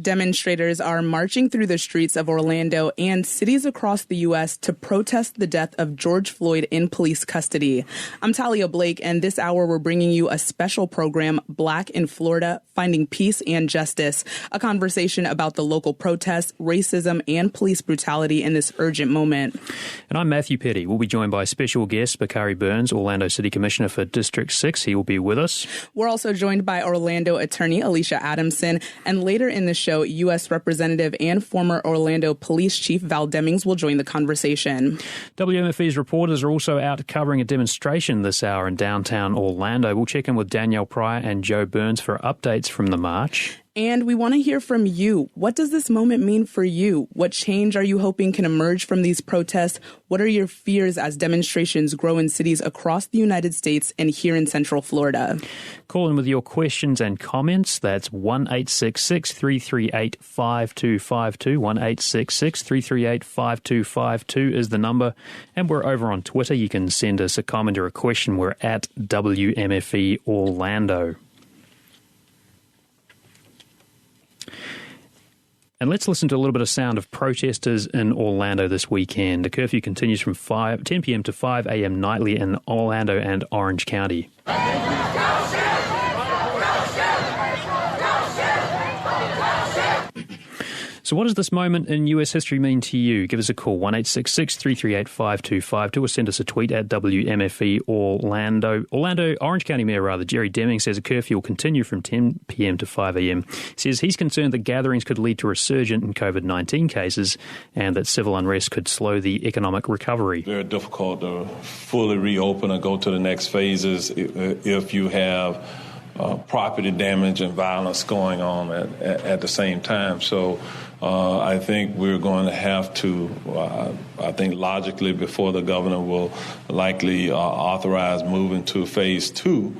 Demonstrators are marching through the streets of Orlando and cities across the U.S. to protest the death of George Floyd in police custody. I'm Talia Blake, and this hour we're bringing you a special program, Black in Florida, Finding Peace and Justice, a conversation about the local protests, racism, and police brutality in this urgent moment. And I'm Matthew Peddie. We'll be joined by special guest Bakari Burns, Orlando City Commissioner for District 6. He will be with us. We're also joined by Orlando attorney Alicia Adamson, and later in the show, U.S. Representative and former Orlando Police Chief Val Demings will join the conversation. WMFE's reporters are also out covering a demonstration this hour in downtown Orlando. We'll check in with Danielle Pryor and Joe Burns for updates from the march. And we want to hear from you. What does this moment mean for you? What change are you hoping can emerge from these protests? What are your fears as demonstrations grow in cities across the United States and here in Central Florida? Call in with your questions and comments. That's 1-866-338-5252. 1-866-338-5252 is the number. And we're over on Twitter. You can send us a comment or a question. We're at WMFE Orlando. And let's listen to a little bit of sound of protesters in Orlando this weekend. The curfew continues from 10 p.m. to 5 a.m. nightly in Orlando and Orange County. So what does this moment in US history mean to you? Give us a call, 1-866-338-5252, or send us a tweet at WMFE Orlando. Orange County Mayor Jerry Demings says a curfew will continue from 10 p.m. to 5 a.m. He says he's concerned that gatherings could lead to a resurgence in COVID-19 cases and that civil unrest could slow the economic recovery. Very difficult to fully reopen or go to the next phases if you have property damage and violence going on at the same time. So I think we're going to have to, I think logically, before the governor will likely authorize moving to phase 2.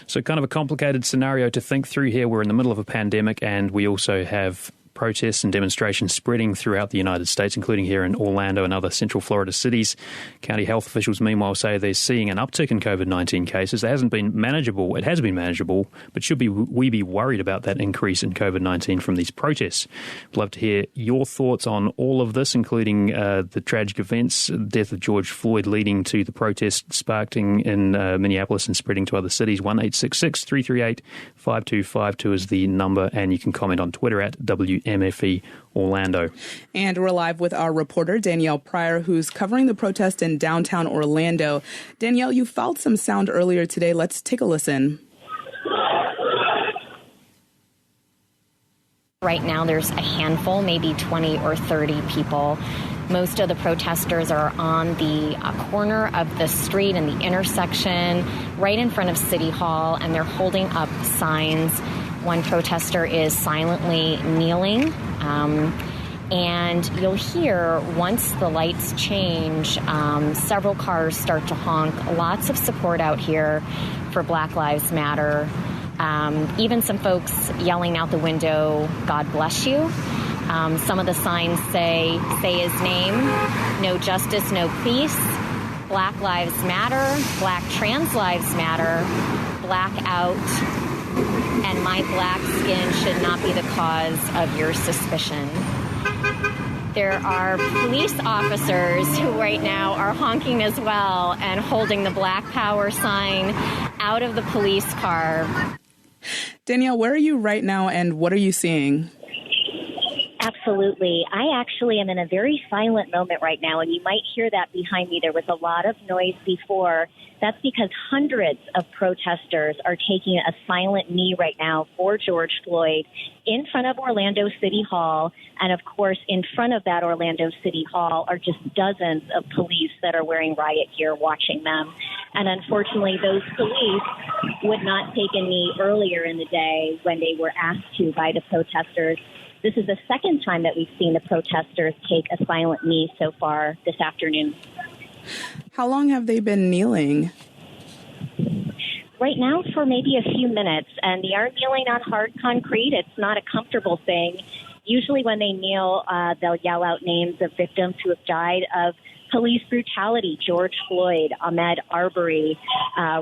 So kind of a complicated scenario to think through here. We're in the middle of a pandemic and we also have protests and demonstrations spreading throughout the United States, including here in Orlando and other Central Florida cities. County health officials, meanwhile, say they're seeing an uptick in COVID-19 cases. It hasn't been manageable. It has been manageable, but should we be worried about that increase in COVID-19 from these protests? I'd love to hear your thoughts on all of this, including the tragic events, the death of George Floyd leading to the protest sparking in Minneapolis and spreading to other cities. 1-866-338-5252 is the number, and you can comment on Twitter at WMFE Orlando. And we're live with our reporter, Danielle Pryor, who's covering the protest in downtown Orlando. Danielle, you filed some sound earlier today. Let's take a listen. Right now, there's a handful, maybe 20 or 30 people. Most of the protesters are on the corner of the street in the intersection right in front of City Hall, and they're holding up signs. One protester is silently kneeling, and you'll hear once the lights change, several cars start to honk. Lots of support out here for Black Lives Matter. Even some folks yelling out the window, "God bless you." Some of the signs say his name, "No justice, no peace," "Black Lives Matter," "Black Trans Lives Matter," "Blackout," and "My black skin should not be the cause of your suspicion." There are police officers who right now are honking as well and holding the Black Power sign out of the police car. Danielle, where are you right now and what are you seeing? Absolutely. I actually am in a very silent moment right now, and you might hear that behind me. There was a lot of noise before. That's because hundreds of protesters are taking a silent knee right now for George Floyd in front of Orlando City Hall. And, of course, in front of that Orlando City Hall are just dozens of police that are wearing riot gear watching them. And unfortunately, those police would not take a knee earlier in the day when they were asked to by the protesters. This is the second time that we've seen the protesters take a silent knee so far this afternoon. How long have they been kneeling? Right now for maybe a few minutes, and they are kneeling on hard concrete. It's not a comfortable thing. Usually when they kneel, they'll yell out names of victims who have died of police brutality: George Floyd, Ahmaud Arbery,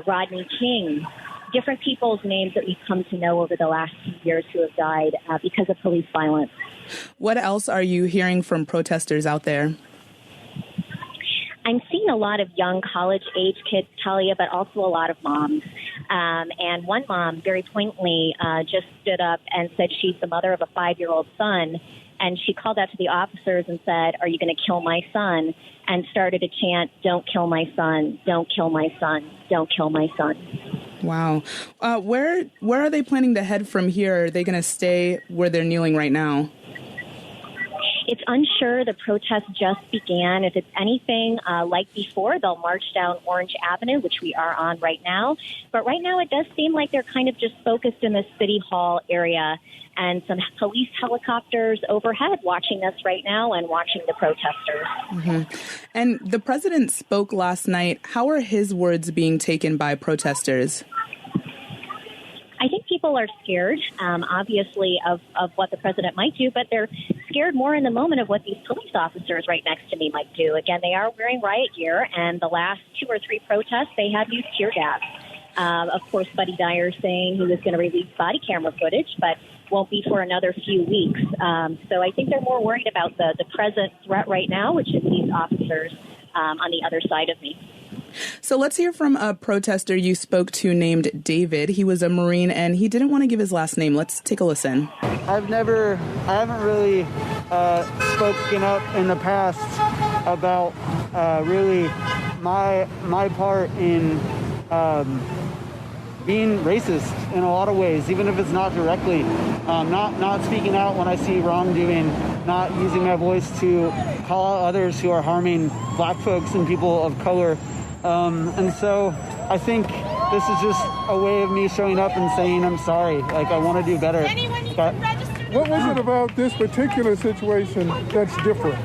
Rodney King, different people's names that we've come to know over the last few years who have died because of police violence. What else are you hearing from protesters out there? I'm seeing a lot of young college-age kids, Talia, but also a lot of moms. And one mom very poignantly just stood up and said she's the mother of a 5-year-old son. And she called out to the officers and said, "Are you going to kill my son?" And started to chant, "Don't kill my son, don't kill my son, don't kill my son." Wow. Where are they planning to head from here? Are they going to stay where they're kneeling right now? It's unsure. The protest just began. If it's anything like before, they'll march down Orange Avenue, which we are on right now. But right now it does seem like they're kind of just focused in the City Hall area, and some police helicopters overhead watching us right now and watching the protesters. Mm-hmm. And the president spoke last night. How are his words being taken by protesters? I think people are scared, obviously, of what the president might do, but they're scared more in the moment of what these police officers right next to me might do. Again, they are wearing riot gear, and the last 2 or 3 protests, they have used tear gas. Of course, Buddy Dyer saying he was going to release body camera footage, but won't be for another few weeks. So I think they're more worried about the present threat right now, which is these officers on the other side of me. So let's hear from a protester you spoke to named David. He was a Marine and he didn't want to give his last name. Let's take a listen. I haven't really spoken up in the past about really my part in being racist in a lot of ways, even if it's not directly. Not speaking out when I see wrongdoing, not using my voice to call out others who are harming black folks and people of color. And so I think this is just a way of me showing up and saying I'm sorry. Like, I want to do better. What was it about this particular situation that's different?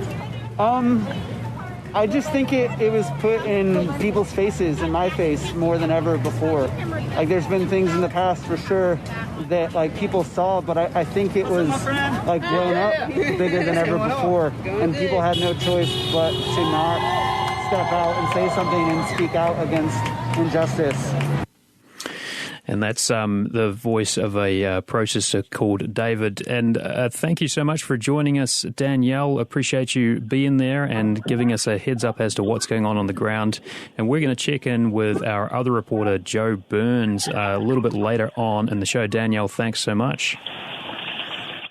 I just think it was put in people's faces, in my face, more than ever before. Like, there's been things in the past for sure that like people saw, but I think it was like blown up bigger than ever before, and people had no choice but to not step out and say something and speak out against injustice. And that's the voice of a protester called David. And thank you so much for joining us, Danielle. Appreciate you being there and giving us a heads up as to what's going on the ground. And we're going to check in with our other reporter, Joe Burns, a little bit later on in the show. Danielle, thanks so much.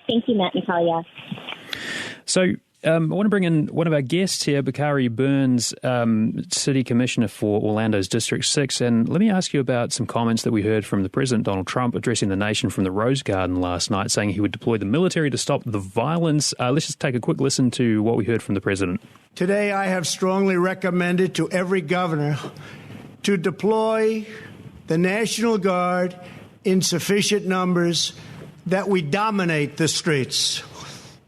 Thank you, Matt and Talia. So, I want to bring in one of our guests here, Bakari Burns, City Commissioner for Orlando's District 6. And let me ask you about some comments that we heard from the President, Donald Trump, addressing the nation from the Rose Garden last night, saying he would deploy the military to stop the violence. Let's just take a quick listen to what we heard from the President. Today, I have strongly recommended to every governor to deploy the National Guard in sufficient numbers that we dominate the streets.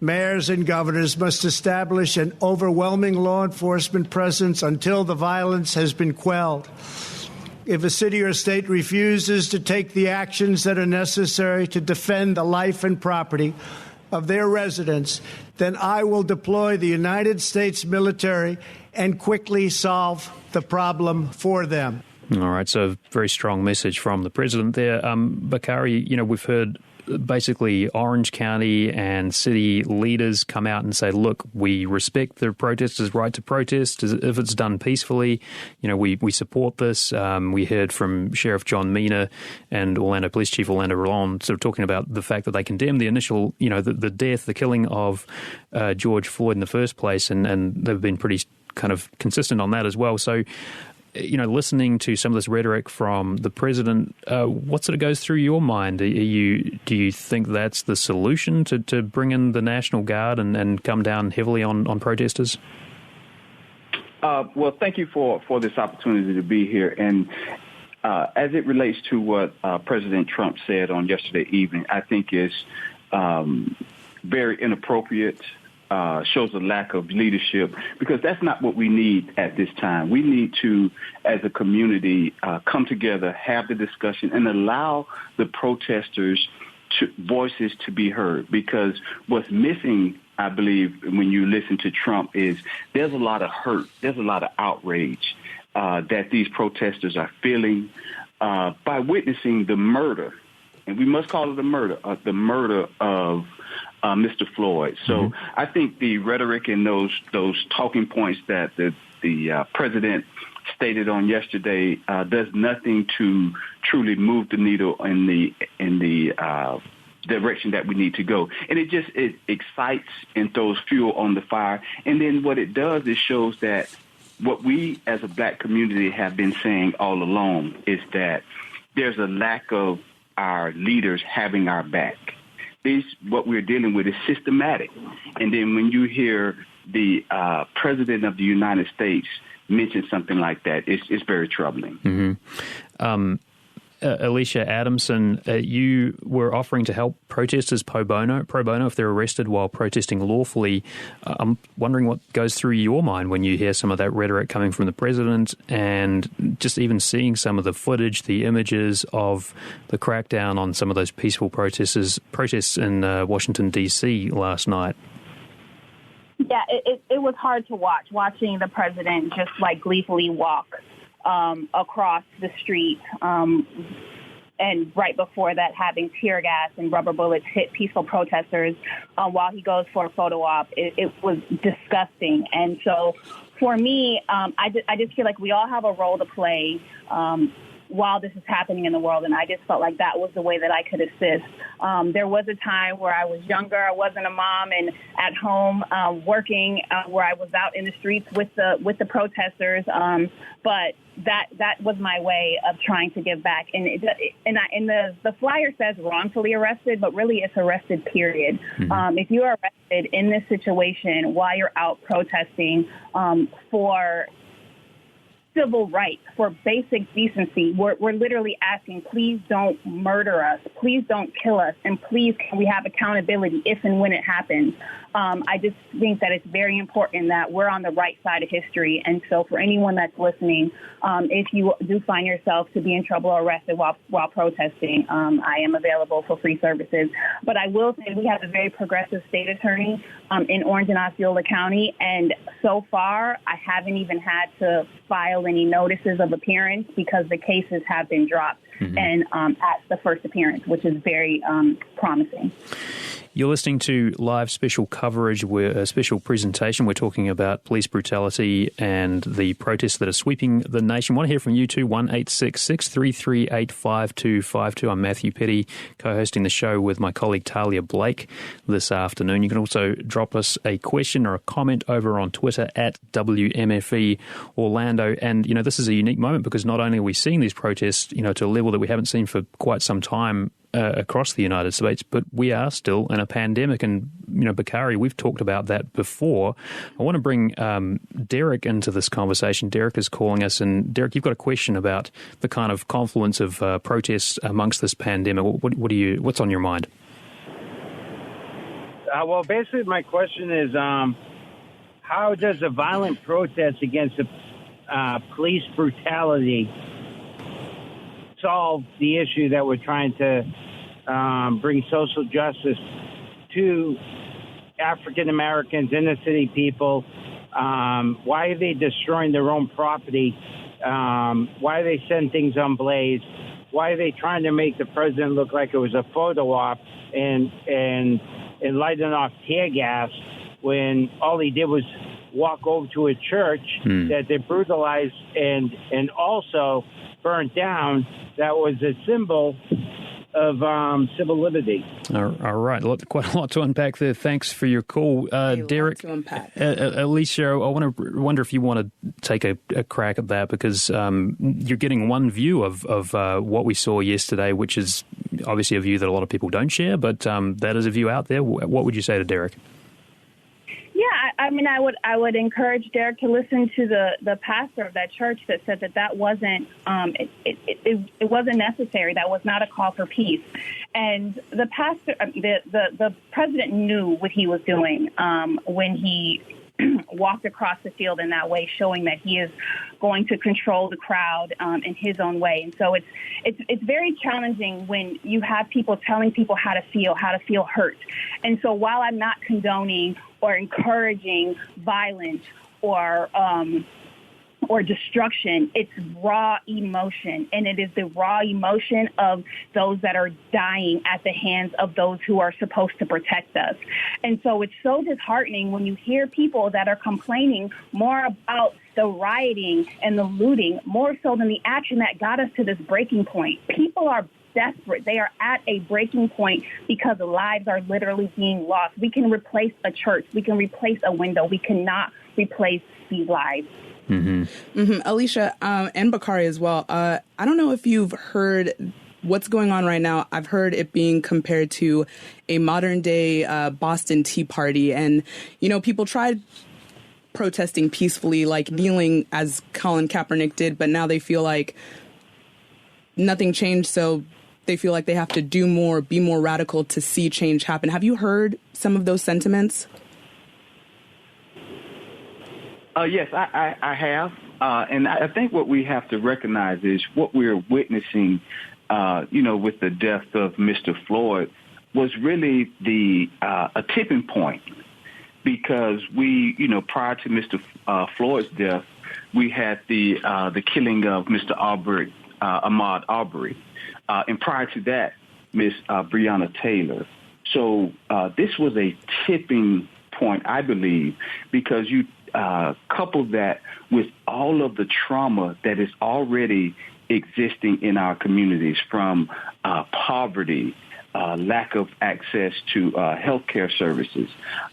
Mayors and governors must establish an overwhelming law enforcement presence until the violence has been quelled. If a city or state refuses to take the actions that are necessary to defend the life and property of their residents, then I will deploy the United States military and quickly solve the problem for them. All right, so a very strong message from the President there. Bakari, we've heard basically Orange County and city leaders come out and say, look, we respect the protesters' right to protest if it's done peacefully. We support this. We heard from Sheriff John Mina and Orlando Police Chief Orlando Rolland sort of talking about the fact that they condemned the initial, the death, the killing of George Floyd in the first place, and they've been pretty kind of consistent on that as well. So, listening to some of this rhetoric from the president, what sort of goes through your mind? Do you think that's the solution to bring in the National Guard and come down heavily on protesters? Well, thank you for this opportunity to be here. And as it relates to what President Trump said on yesterday evening, I think is very inappropriate. Shows a lack of leadership, because that's not what we need at this time. We need to, as a community, come together, have the discussion, and allow the protesters' voices to be heard. Because what's missing, I believe, when you listen to Trump is there's a lot of hurt, there's a lot of outrage that these protesters are feeling. by witnessing the murder, and we must call it a murder, the murder of Mr. Floyd. So I think the rhetoric and those talking points that the president stated on yesterday does nothing to truly move the needle in the direction that we need to go. And it excites and throws fuel on the fire. And then what it does is shows that what we as a black community have been saying all along is that there's a lack of our leaders having our back. What we're dealing with is systematic. And then when you hear the president of the United States mention something like that, it's very troubling. Alicia Adamson, you were offering to help protesters pro bono if they're arrested while protesting lawfully. I'm wondering what goes through your mind when you hear some of that rhetoric coming from the president and just even seeing some of the footage, the images of the crackdown on some of those peaceful protests in Washington, D.C. last night. Yeah, it was hard to watching the president just gleefully walk across the street, and right before that having tear gas and rubber bullets hit peaceful protesters while he goes for a photo op. It was disgusting. And so for me, I just feel like we all have a role to play while this is happening in the world, and I just felt like that was the way that I could assist. There was a time where I was younger, I wasn't a mom, and at home working, where I was out in the streets with the protesters, but that was my way of trying to give back. And the flyer says wrongfully arrested, but really it's arrested, period. If you are arrested in this situation while you're out protesting for civil rights, for basic decency, we're literally asking, please don't murder us, please don't kill us, and please can we have accountability if and when it happens. I just think that it's very important that we're on the right side of history. And so for anyone that's listening, if you do find yourself to be in trouble or arrested while protesting, I am available for free services. But I will say we have a very progressive state attorney in Orange and Osceola County, and so far I haven't even had to file any notices of appearance because the cases have been dropped and at the first appearance, which is very promising. You're listening to live special coverage, a special presentation. We're talking about police brutality and the protests that are sweeping the nation. I want to hear from you too, 1-866-338-5252. I'm Matthew Peddie, co-hosting the show with my colleague Talia Blake this afternoon. You can also drop us a question or a comment over on Twitter at WMFE Orlando. And, this is a unique moment because not only are we seeing these protests, to a level that we haven't seen for quite some time across the United States, but we are still in a pandemic. And, Bakari, we've talked about that before. I want to bring Derek into this conversation. Derek is calling us. And, Derek, you've got a question about the kind of confluence of protests amongst this pandemic. What's on your mind? Well, basically, my question is, how does a violent protest against police brutality solve the issue that we're trying to bring social justice to African Americans, inner city people? Why are they destroying their own property? Why are they setting things on blaze? Why are they trying to make the president look like it was a photo op and lighting off tear gas when all he did was walk over to a church that they brutalized and also burnt down, that was a symbol of civil liberty. All right. Quite a lot to unpack there. Thanks for your call. Derek, Alicia, I wonder if you want to take a crack at that, because you're getting one view of what we saw yesterday, which is obviously a view that a lot of people don't share, but that is a view out there. What would you say to Derek? Yeah, I would encourage Derek to listen to the pastor of that church that said that wasn't it wasn't necessary. That was not a call for peace. And the pastor, the president knew what he was doing when he walked across the field in that way, showing that he is going to control the crowd in his own way. And so it's very challenging when you have people telling people how to feel hurt. And so while I'm not condoning or encouraging violence or or destruction. It's raw emotion, and it is the raw emotion of those that are dying at the hands of those who are supposed to protect us. And so it's so disheartening when you hear people that are complaining more about the rioting and the looting, more so than the action that got us to this breaking point. People are desperate. They are at a breaking point because lives are literally being lost. We can replace a church. We can replace a window. We cannot replace these lives. Alicia and Bakari as well. I don't know if you've heard what's going on right now. I've heard it being compared to a modern day Boston Tea Party. And, you know, people tried protesting peacefully, like kneeling as Colin Kaepernick did, but now they feel like nothing changed. So they feel like they have to do more, be more radical to see change happen. Have you heard some of those sentiments? Yes, I have. And I think what we have to recognize is what we're witnessing, with the death of Mr. Floyd was really a tipping point, because we, prior to Mr. Floyd's death, we had the killing of Mr. Ahmaud Arbery. And prior to that, Miss Breonna Taylor. So this was a tipping point, I believe, because you couple that with all of the trauma that is already existing in our communities, from poverty, lack of access to healthcare services,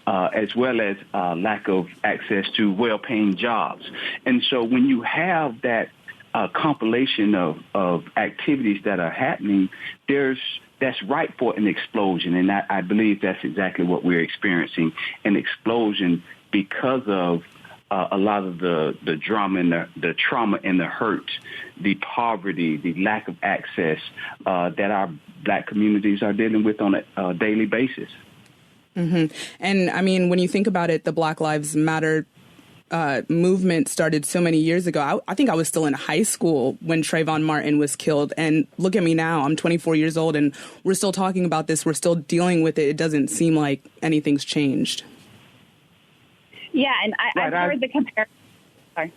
as well as lack of access to well-paying jobs. And so when you have that compilation of activities that are happening, that's ripe for an explosion. And I believe that's exactly what we're experiencing, an explosion because of a lot of the drama and the trauma and the hurt, the poverty, the lack of access that our Black communities are dealing with on a daily basis. And I mean, when you think about it, the Black Lives Matter movement started so many years ago. I think I was still in high school when Trayvon Martin was killed. And look at me now. I'm 24 years old and we're still talking about this. We're still dealing with it. It doesn't seem like anything's changed. Yeah, and I've heard the comparison. Sorry.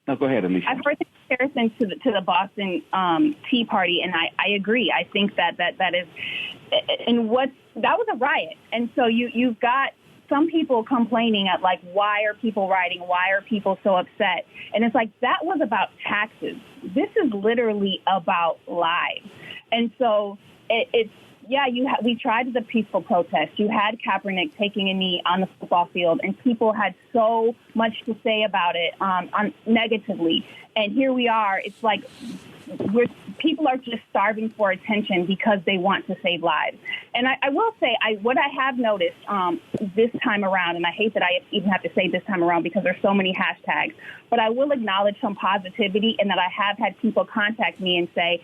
No, go ahead, Alicia. I've heard the comparison to the Boston Tea Party, and I agree. I think that is, and that was a riot, and so you've got some people complaining at, like, why are people rioting? Why are people so upset? And it's like, that was about taxes. This is literally about lives. And so we tried the peaceful protest. You had Kaepernick taking a knee on the football field, and people had so much to say about it negatively. And here we are. It's like people are just starving for attention because they want to save lives. And I will say, what I have noticed this time around, and I hate that I even have to say this time around because there's so many hashtags, but I will acknowledge some positivity in that I have had people contact me and say,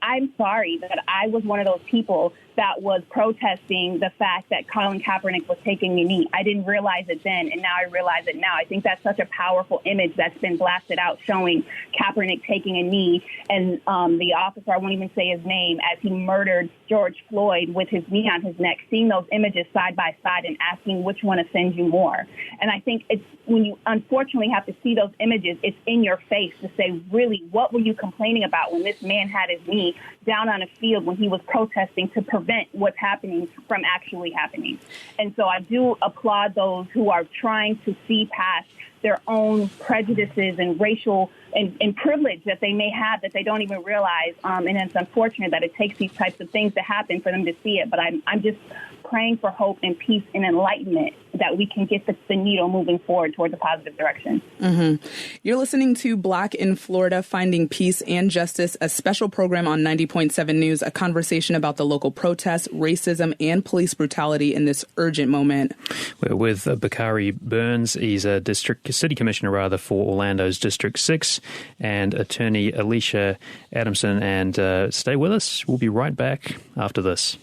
I'm sorry that I was one of those people that was protesting the fact that Colin Kaepernick was taking a knee. I didn't realize it then, and now I realize it now. I think that's such a powerful image that's been blasted out, showing Kaepernick taking a knee, and the officer, I won't even say his name, as he murdered George Floyd with his knee on his neck, seeing those images side by side and asking which one offends you more. And I think it's when you unfortunately have to see those images, it's in your face to say, really, what were you complaining about when this man had his knee down on a field when he was protesting to prevent what's happening from actually happening? And so I do applaud those who are trying to see past their own prejudices and racial and privilege that they may have that they don't even realize. And it's unfortunate that it takes these types of things to happen for them to see it. But I'm just praying for hope and peace and enlightenment that we can get the needle moving forward towards a positive direction. You're listening to Black in Florida, Finding Peace and Justice, a special program on 90.7 News, a conversation about the local protests, racism, and police brutality in this urgent moment. We're with Bakari Burns. He's a city commissioner for Orlando's District 6, and attorney Alicia Adamson. And stay with us. We'll be right back after this.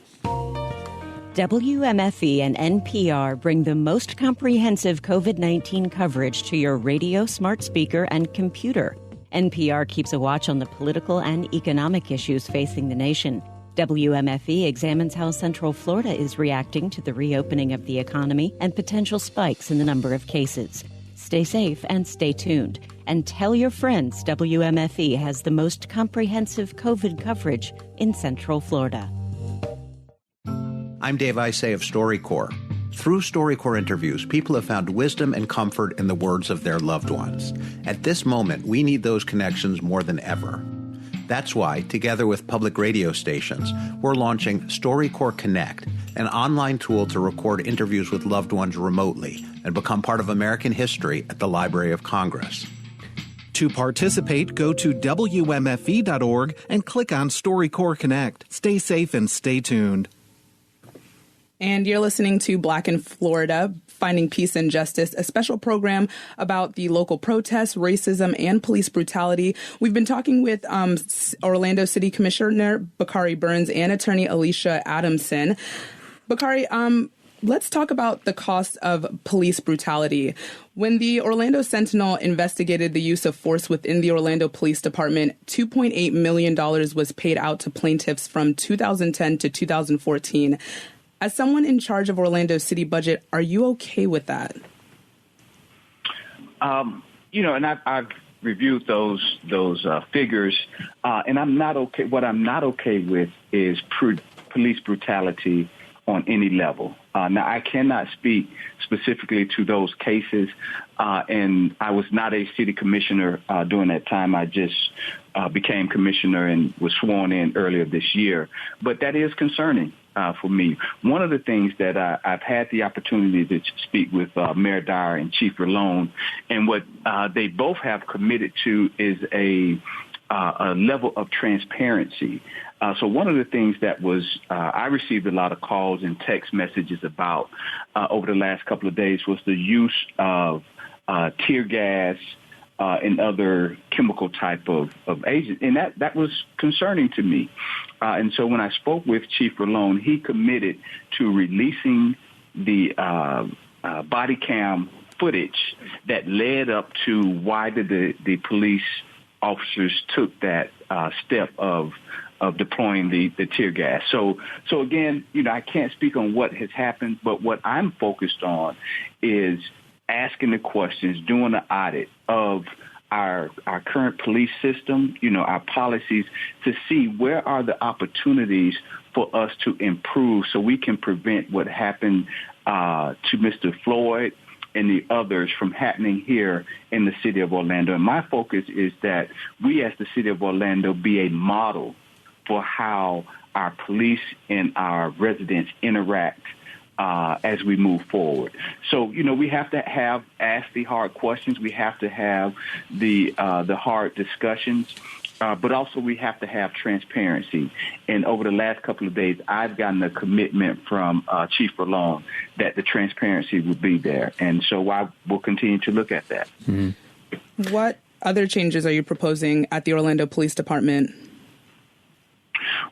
WMFE and NPR bring the most comprehensive COVID-19 coverage to your radio, smart speaker, and computer. NPR keeps a watch on the political and economic issues facing the nation. WMFE examines how Central Florida is reacting to the reopening of the economy and potential spikes in the number of cases. Stay safe and stay tuned. And tell your friends WMFE has the most comprehensive COVID coverage in Central Florida. I'm Dave Isay of StoryCorps. Through StoryCorps interviews, people have found wisdom and comfort in the words of their loved ones. At this moment, we need those connections more than ever. That's why, together with public radio stations, we're launching StoryCorps Connect, an online tool to record interviews with loved ones remotely and become part of American history at the Library of Congress. To participate, go to WMFE.org and click on StoryCorps Connect. Stay safe and stay tuned. And you're listening to Black in Florida, Finding Peace and Justice, a special program about the local protests, racism, and police brutality. We've been talking with Orlando City Commissioner Bakari Burns and attorney Alicia Adamson. Bakari, let's talk about the cost of police brutality. When the Orlando Sentinel investigated the use of force within the Orlando Police Department, $2.8 million was paid out to plaintiffs from 2010 to 2014. As someone in charge of Orlando City budget, are you okay with that? And I've reviewed those figures, and I'm not okay. What I'm not okay with is police brutality on any level. Now, I cannot speak specifically to those cases, and I was not a city commissioner during that time. I just became commissioner and was sworn in earlier this year. But that is concerning for me. One of the things that I've had the opportunity to speak with Mayor Dyer and Chief Rolone, and what they both have committed to is a level of transparency. So one of the things that was I received a lot of calls and text messages about over the last couple of days was the use of tear gas and other chemical type of agents. And that was concerning to me. And so when I spoke with Chief Rolone, he committed to releasing the body cam footage that led up to why the police officers took that step of deploying the tear gas. So again, I can't speak on what has happened, but what I'm focused on is asking the questions, doing an audit of our current police system, our policies, to see where are the opportunities for us to improve so we can prevent what happened to Mr. Floyd and the others from happening here in the city of Orlando. And my focus is that we as the city of Orlando be a model for how our police and our residents interact as we move forward. So, we have to ask the hard questions. We have to have the hard discussions, but also we have to have transparency. And over the last couple of days, I've gotten a commitment from Chief Rolone that the transparency will be there. And so I will continue to look at that. Mm-hmm. What other changes are you proposing at the Orlando Police Department?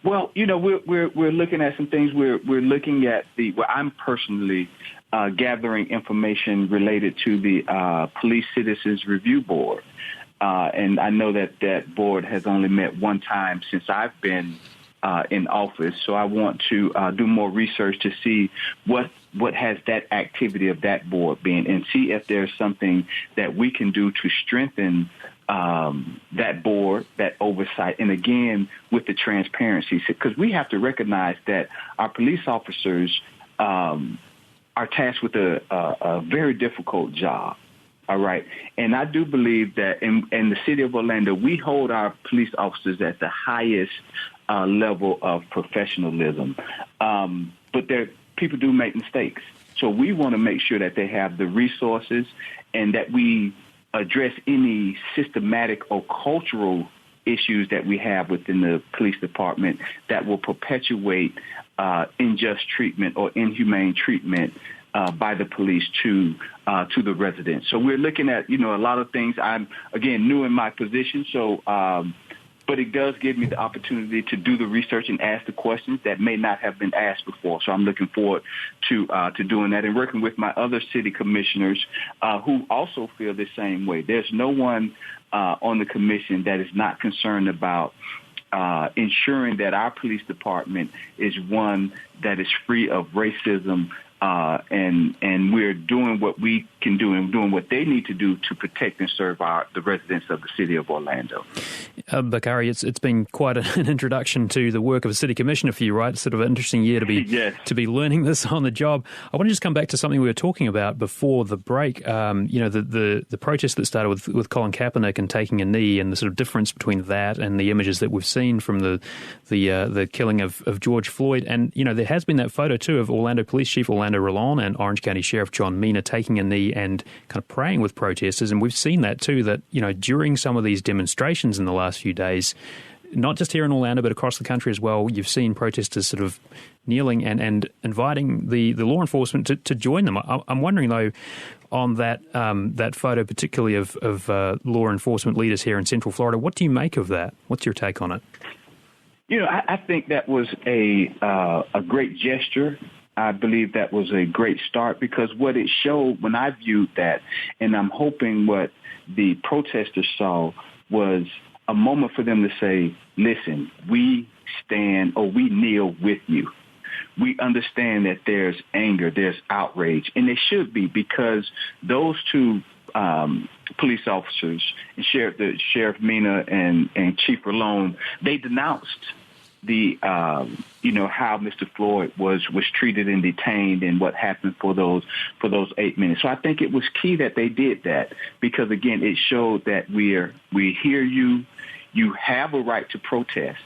Well, we're looking at some things. We're looking at I'm personally gathering information related to the Police Citizens Review Board. And I know that board has only met one time since I've been in office. So I want to do more research to see what has that activity of that board been, and see if there's something that we can do to strengthen that board, that oversight, and again, with the transparency, because we have to recognize that our police officers are tasked with a very difficult job. All right. And I do believe that in the city of Orlando, we hold our police officers at the highest level of professionalism. But people do make mistakes. So we want to make sure that they have the resources and that we address any systematic or cultural issues that we have within the police department that will perpetuate unjust treatment or inhumane treatment by the police to the residents. So we're looking at, a lot of things. I'm, again, new in my position, so but it does give me the opportunity to do the research and ask the questions that may not have been asked before. So I'm looking forward to doing that and working with my other city commissioners who also feel the same way. There's no one on the commission that is not concerned about ensuring that our police department is one that is free of racism and we're doing what we can do and doing what they need to do to protect and serve the residents of the city of Orlando. Bakari, it's been quite an introduction to the work of a city commissioner for you, right? It's sort of an interesting year to be yes. to be learning this on the job. I want to just come back to something we were talking about before the break. The protest that started with Colin Kaepernick and taking a knee, and the sort of difference between that and the images that we've seen from the killing of George Floyd. And there has been that photo too of Orlando Police Chief Orlando Rolon and Orange County Sheriff John Mina taking a knee and kind of praying with protesters. And we've seen that too, that during some of these demonstrations in the last few days, not just here in Orlando but across the country as well, you've seen protesters sort of kneeling and inviting the law enforcement to join them. I'm wondering though, on that photo particularly of law enforcement leaders here in Central Florida, what do you make of that? What's your take on it? I think that was a great gesture. I believe that was a great start, because what it showed when I viewed that, and I'm hoping what the protesters saw, was a moment for them to say, listen, we stand or we kneel with you. We understand that there's anger, there's outrage, and there should be, because those two police officers, Sheriff Mina and Chief Rolon, they denounced the how Mr. Floyd was treated and detained and what happened for those 8 minutes. So I think it was key that they did that, because again, it showed that we hear you, you have a right to protest,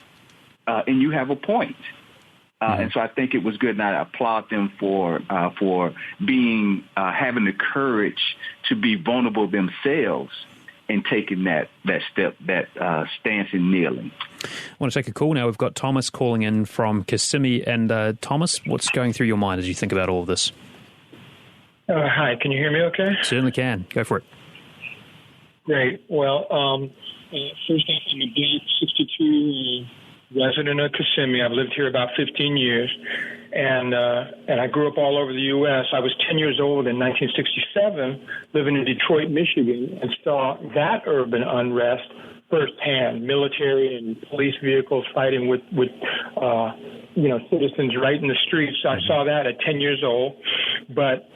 and you have a point. And so I think it was good, and I applaud them for being having the courage to be vulnerable themselves and taking that step, that stance in kneeling. I want to take a call now. We've got Thomas calling in from Kissimmee. And Thomas, what's going through your mind as you think about all of this? Hi, can you hear me okay? Certainly can. Go for it. Great. Well, first off, I'm a Black 62 resident of Kissimmee. I've lived here about 15 years. And I grew up all over the U.S. I was 10 years old in 1967, living in Detroit, Michigan, and saw that urban unrest firsthand, military and police vehicles fighting with citizens right in the streets. I saw that at 10 years old. But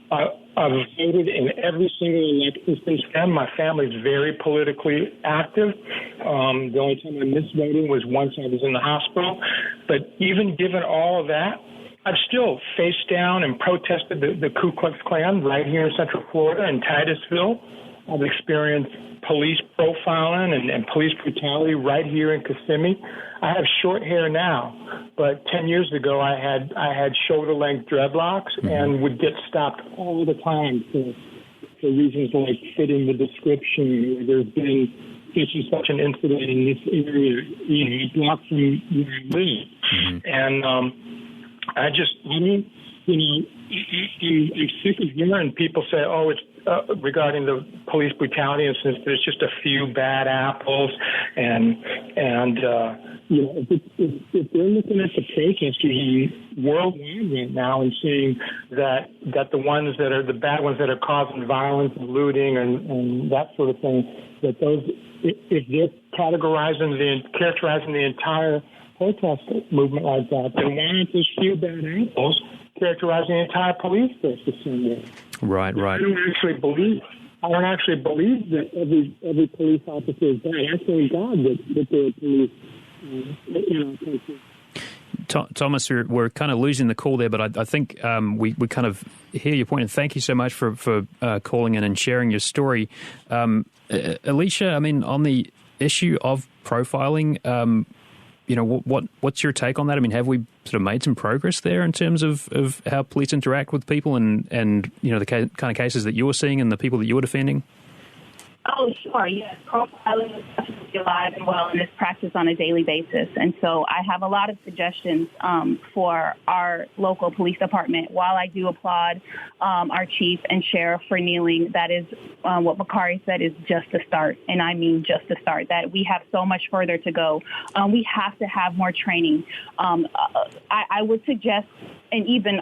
I've voted in every single election since then. My family's very politically active. The only time I missed voting was once I was in the hospital. But even given all of that, I've still faced down and protested the Ku Klux Klan right here in Central Florida in Titusville. I've experienced police profiling and police brutality right here in Kissimmee. I have short hair now, but 10 years ago I had shoulder-length dreadlocks and would get stopped all the time for reasons like fitting the description. There's been such an incident in this area, a block from where I live. And I'm sick of hearing people say, oh, it's regarding the police brutality incidents, there's just a few bad apples, and if they're looking at the protesters worldwide right now and seeing that the ones that are the bad ones that are causing violence and looting and that sort of thing, that those, if they're characterizing the entire protest movement like that, then why aren't those few bad apples characterizing the entire police force the same way? Right. I don't actually believe that every police officer is bad. I thank God that there are police in our country. Thomas, we're kind of losing the call there, but I think we kind of hear your point, and thank you so much for calling in and sharing your story. Alicia, I mean, on the issue of profiling, what's your take on that? I mean, have we sort of made some progress there in terms of how police interact with people and the kind of cases that you're seeing and the people that you're defending? Oh, sure, yes. Profiling is definitely alive and well in this practice on a daily basis. And so I have a lot of suggestions for our local police department. While I do applaud our chief and sheriff for kneeling, that is what Bakari said is just a start. And I mean just a start, that we have so much further to go. We have to have more training. I would suggest, and even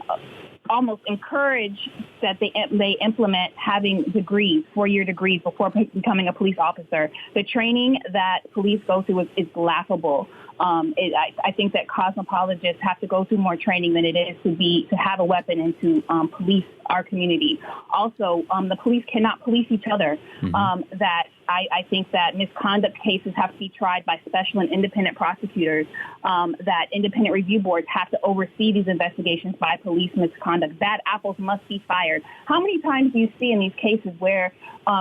almost encourage that they implement having degrees, 4-year degrees before becoming a police officer. The training that police go through is laughable. I think that cosmopoligists have to go through more training than it is to have a weapon and to police our community. Also, the police cannot police each other. I think that misconduct cases have to be tried by special and independent prosecutors, that independent review boards have to oversee these investigations by police misconduct. Bad apples must be fired. How many times do you see in these cases where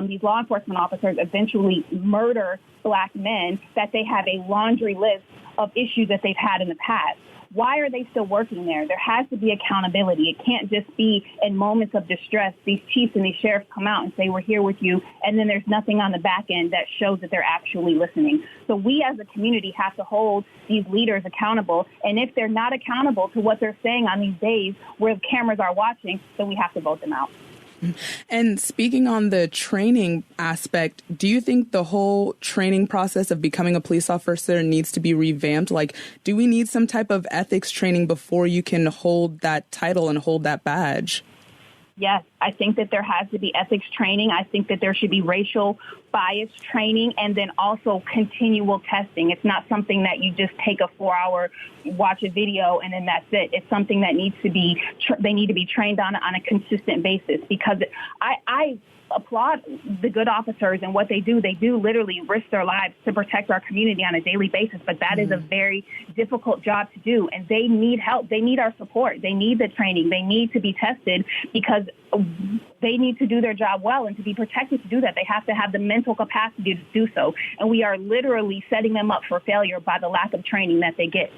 these law enforcement officers eventually murder black men that they have a laundry list of issues that they've had in the past? Why are they still working there? There has to be accountability. It can't just be in moments of distress. These chiefs and these sheriffs come out and say, we're here with you, and then there's nothing on the back end that shows that they're actually listening. So we as a community have to hold these leaders accountable, and if they're not accountable to what they're saying on these days where the cameras are watching, then we have to vote them out. And speaking on the training aspect, do you think the whole training process of becoming a police officer needs to be revamped? Like, do we need some type of ethics training before you can hold that title and hold that badge? Yes, I think that there has to be ethics training. I think that there should be racial bias training and then also continual testing. It's not something that you just take a 4-hour, watch a video, and then that's it. It's something that needs to be, they need to be trained on a consistent basis, because I applaud the good officers and what they do. They do literally risk their lives to protect our community on a daily basis, but that is a very difficult job to do, and they need help. They need our support. They need the training. They need to be tested because they need to do their job well, and to be protected to do that, they have to have the mental capacity to do so, and we are literally setting them up for failure by the lack of training that they get.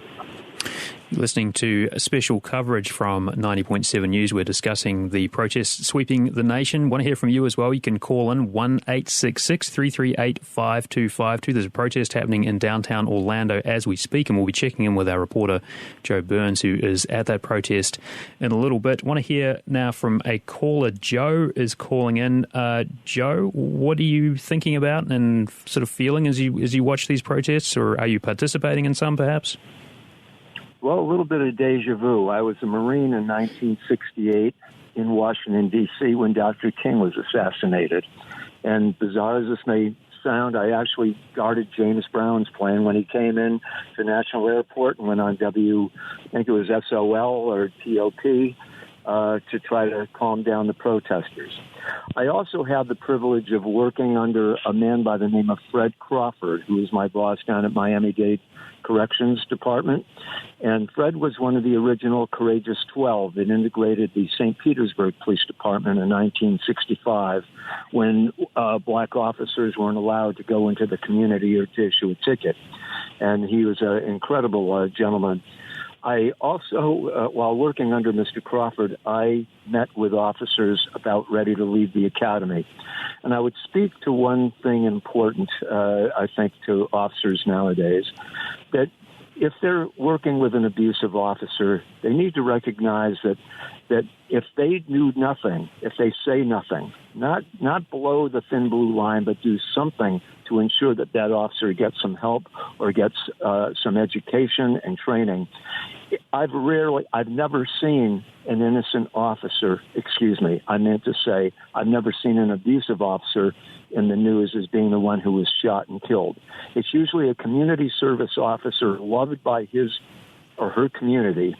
You're listening to special coverage from 90.7 News. We're discussing the protests sweeping the nation. Want to hear from you as well. You can call in 1-866-338-5252. There's a protest happening in downtown Orlando as we speak, and we'll be checking in with our reporter, Joe Burns, who is at that protest in a little bit. Want to hear now from a caller. Joe is calling in. Joe, what are you thinking about and sort of feeling as you watch these protests, or are you participating in some perhaps? Well, a little bit of deja vu. I was a Marine in 1968 in Washington, D.C. when Dr. King was assassinated. And bizarre as this may sound, I actually guarded James Brown's plane when he came in to National Airport and went on I think it was SOL or TOP, to try to calm down the protesters. I also had the privilege of working under a man by the name of Fred Crawford, who was my boss down at Miami-Dade Corrections Department. And Fred was one of the original Courageous 12 that integrated the St. Petersburg Police Department in 1965 when black officers weren't allowed to go into the community or to issue a ticket. And he was an incredible gentleman. I also, while working under Mr. Crawford, I met with officers about ready to leave the academy. And I would speak to one thing important, I think, to officers nowadays, that if they're working with an abusive officer, they need to recognize that if they do nothing, if they say nothing, not below the thin blue line, but do something to ensure that that officer gets some help or gets some education and training. I've never seen an innocent officer, I've never seen an abusive officer in the news as being the one who was shot and killed. It's usually a community service officer loved by his or her community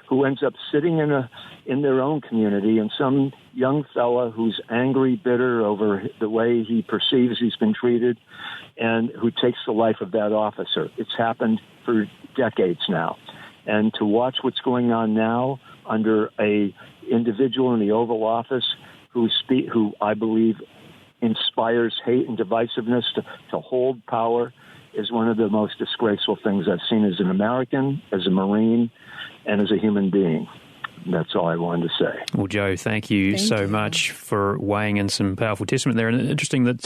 who ends up sitting in their own community, and some young fella who's angry, bitter over the way he perceives he's been treated, and who takes the life of that officer. It's happened for decades now. And to watch what's going on now under a individual in the Oval Office who I believe inspires hate and divisiveness to hold power is one of the most disgraceful things I've seen as an American, as a Marine, and as a human being. That's all I wanted to say. Well, Joe, thank you so much for weighing in some powerful testament there. And interesting that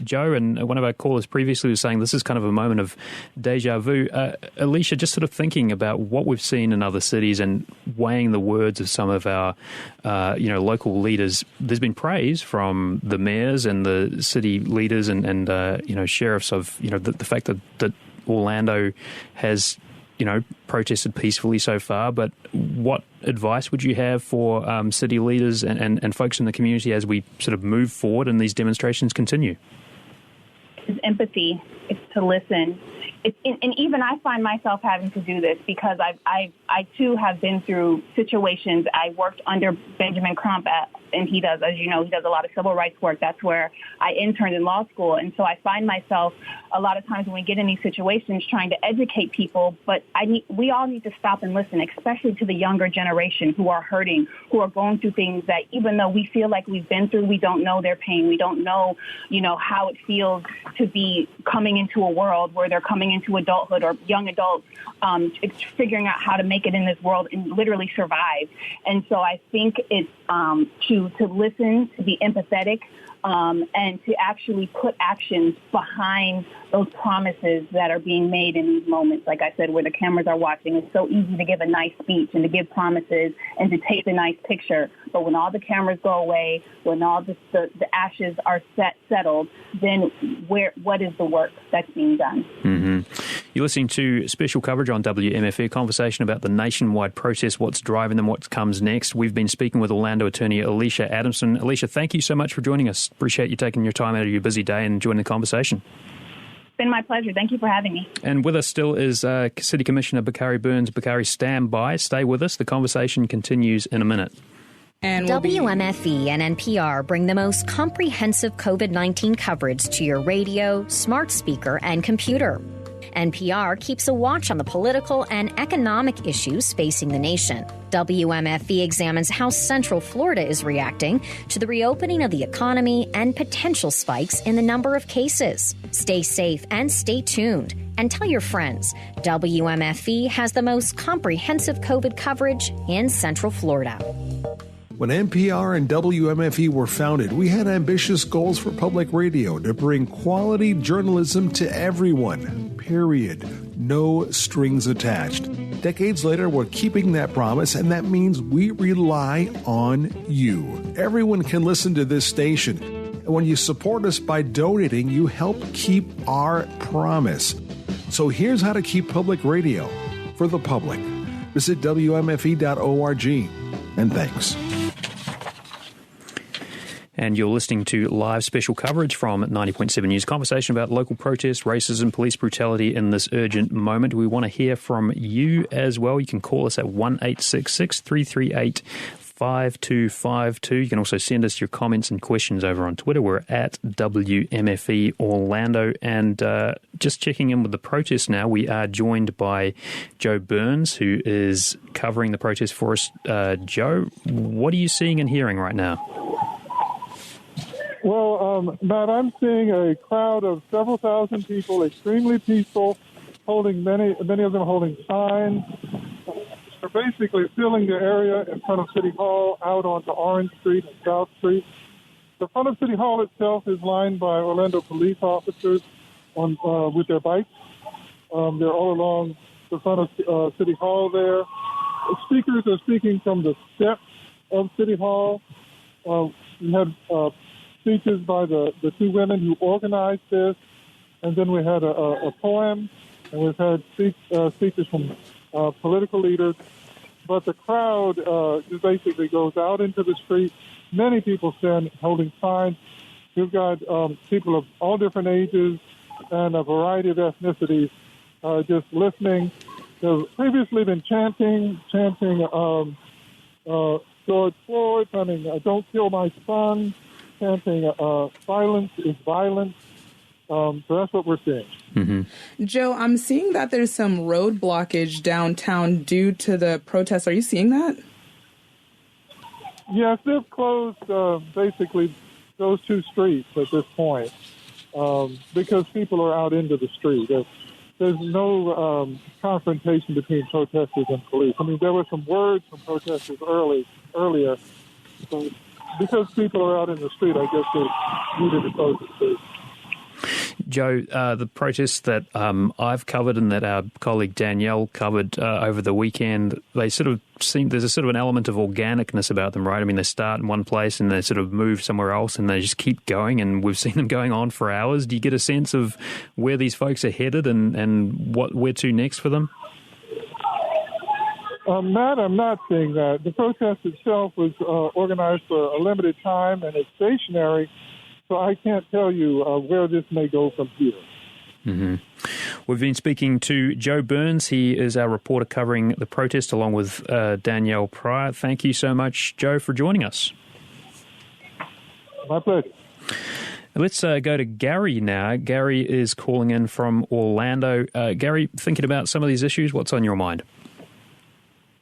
Joe and one of our callers previously was saying this is kind of a moment of deja vu. Alicia, just sort of thinking about what we've seen in other cities and weighing the words of some of our, local leaders. There's been praise from the mayors and the city leaders and sheriffs of, the fact that Orlando has protested peacefully so far, but what advice would you have for city leaders and folks in the community as we sort of move forward and these demonstrations continue? It's empathy. It's to listen. And even I find myself having to do this because I too have been through situations. I worked under Benjamin Crump and he does, as you know, he does a lot of civil rights work. That's where I interned in law school. And so I find myself a lot of times when we get in these situations trying to educate people, but we all need to stop and listen, especially to the younger generation who are hurting, who are going through things that even though we feel like we've been through, we don't know their pain. We don't know, how it feels to be coming into a world where they're coming into adulthood or young adults, figuring out how to make it in this world and literally survive. And so I think it's to listen, to be empathetic, and to actually put actions behind those promises that are being made in these moments. Like I said, where the cameras are watching, it's so easy to give a nice speech and to give promises and to take the nice picture. But when all the cameras go away, when all the ashes are settled, then what is the work that's being done? Mm-hmm. You're listening to special coverage on WMFE, a conversation about the nationwide protest, what's driving them, what comes next. We've been speaking with Orlando attorney Alicia Adamson. Alicia, thank you so much for joining us. Appreciate you taking your time out of your busy day and joining the conversation. It's been my pleasure. Thank you for having me. And with us still is City Commissioner Bakari Burns. Bakari, stand by. Stay with us. The conversation continues in a minute. And WMFE and NPR bring the most comprehensive COVID-19 coverage to your radio, smart speaker, and computer. NPR keeps a watch on the political and economic issues facing the nation. WMFE examines how Central Florida is reacting to the reopening of the economy and potential spikes in the number of cases. Stay safe and stay tuned. And tell your friends, WMFE has the most comprehensive COVID coverage in Central Florida. When NPR and WMFE were founded, we had ambitious goals for public radio to bring quality journalism to everyone, period. No strings attached. Decades later, we're keeping that promise, and that means we rely on you. Everyone can listen to this station. And when you support us by donating, you help keep our promise. So here's how to keep public radio for the public. Visit WMFE.org. And thanks. And you're listening to live special coverage from 90.7 News. Conversation about local protests, racism, police brutality in this urgent moment. We want to hear from you as well. You can call us at 1-866-338-5252. You can also send us your comments and questions over on Twitter. We're at WMFE Orlando. And just checking in with the protest now, we are joined by Joe Burns, who is covering the protest for us. Joe, what are you seeing and hearing right now? Well, Matt, I'm seeing a crowd of several thousand people, extremely peaceful, holding many of them holding signs. They're basically filling the area in front of City Hall out onto Orange Street and South Street. The front of City Hall itself is lined by Orlando police officers with their bikes. They're all along the front of City Hall there. The speakers are speaking from the steps of City Hall. We had speeches by the two women who organized this, and then we had a poem, and we've had speeches from political leaders. But the crowd just basically goes out into the street. Many people stand holding signs. We've got people of all different ages and a variety of ethnicities just listening. They've previously been chanting George Floyd, chanting "Don't kill my son," chanting "Silence is violence." So that's what we're seeing. Mm-hmm. Joe, I'm seeing that there's some road blockage downtown due to the protests. Are you seeing that? Yes, they've closed basically those two streets at this point because people are out into the street. There's no confrontation between protesters and police. I mean, there were some words from protesters earlier. So because people are out in the street, I guess they needed to close the street. Joe, the protests that I've covered and that our colleague Danielle covered over the weekend, they sort of seem, there's a sort of an element of organicness about them, right? I mean, they start in one place and they sort of move somewhere else and they just keep going, and we've seen them going on for hours. Do you get a sense of where these folks are headed and where to next for them? Matt, I'm not seeing that. The protest itself was organized for a limited time, and it's stationary, so I can't tell you where this may go from here. Mm-hmm. We've been speaking to Joe Burns. He is our reporter covering the protest, along with Danielle Pryor. Thank you so much, Joe, for joining us. My pleasure. Let's go to Gary now. Gary is calling in from Orlando. Gary, thinking about some of these issues, what's on your mind?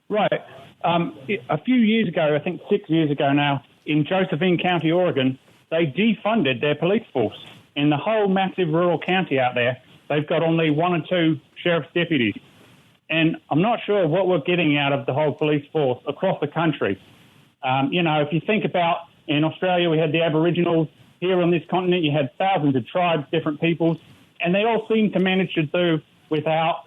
Right. A few years ago, I think 6 years ago now, in Josephine County, Oregon, they defunded their police force. In the whole massive rural county out there, they've got only 1 or 2 sheriff's deputies. And I'm not sure what we're getting out of the whole police force across the country. If you think about in Australia, we had the Aboriginals. Here on this continent, you had thousands of tribes, different peoples, and they all seemed to manage to do without